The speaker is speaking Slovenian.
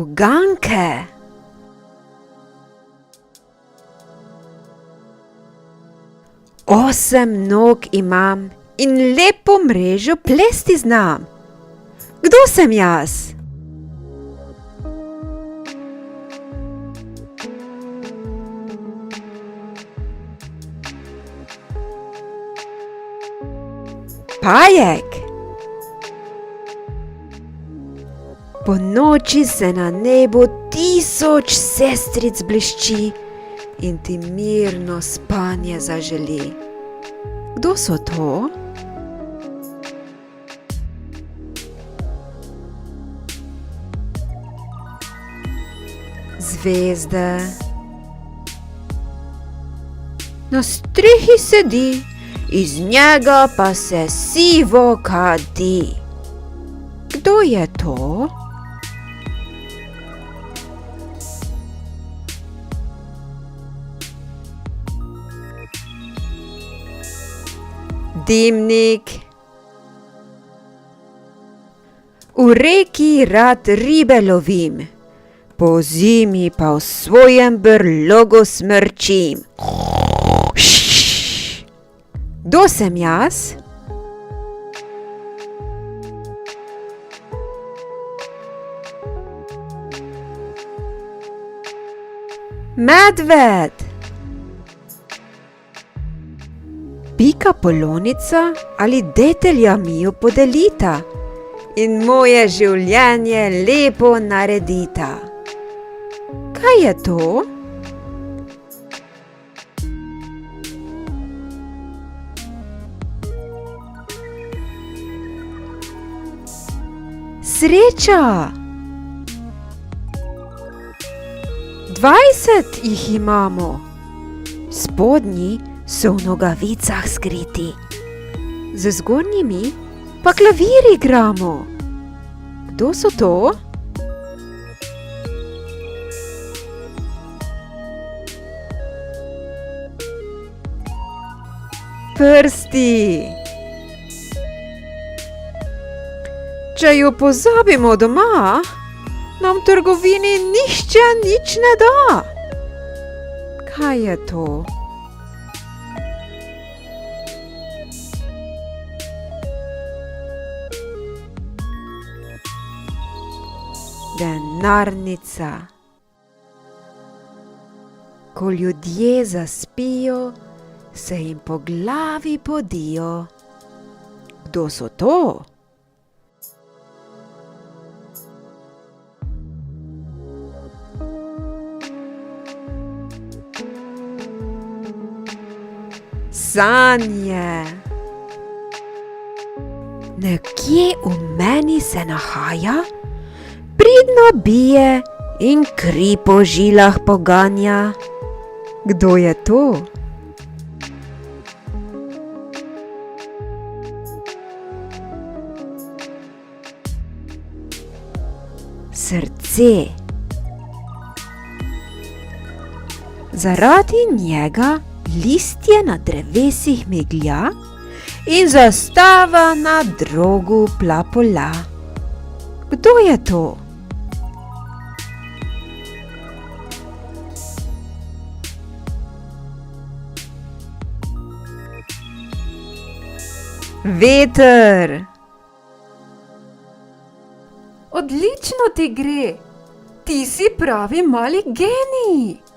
poganke. Osem nog imam in lepo mrežo plesti znam. Kdo sem jaz? Pajek. Po noči se na nebu 1000 sestric blešči in ti mirno spanje zaželi. Kdo so to? Zvezde. Na strehi sedi, iz njega pa se sivo kadi. Kdo je to? Dimnik. V reki rad ribe lovim, po zimi pa v svojem brlogu smrčim. Kdo sem jaz? Medved. Pika polonica ali detelja mi jo podelita in moje življenje lepo naredita. Kaj je to? Sreča! 20 jih imamo. Spodnji so v nogavicah skriti. Z zgornjimi pa klavir igramo. Kdo so to? Prsti. Če jo pozabimo doma, nam v trgovini nihče nič ne da. Kaj je to? Denarnica. Ko ljudje zaspijo, se jim po glavi podijo. Kdo so to? Sanje. Nekje v meni se nahaja, pridno bije in kri po žilah poganja. Kdo je to? Srce. Zaradi njega listje na drevesih meglja in zastava na drogu plapola. Kdo je to? Veter. Odlično ti gre. Ti si pravi mali genij.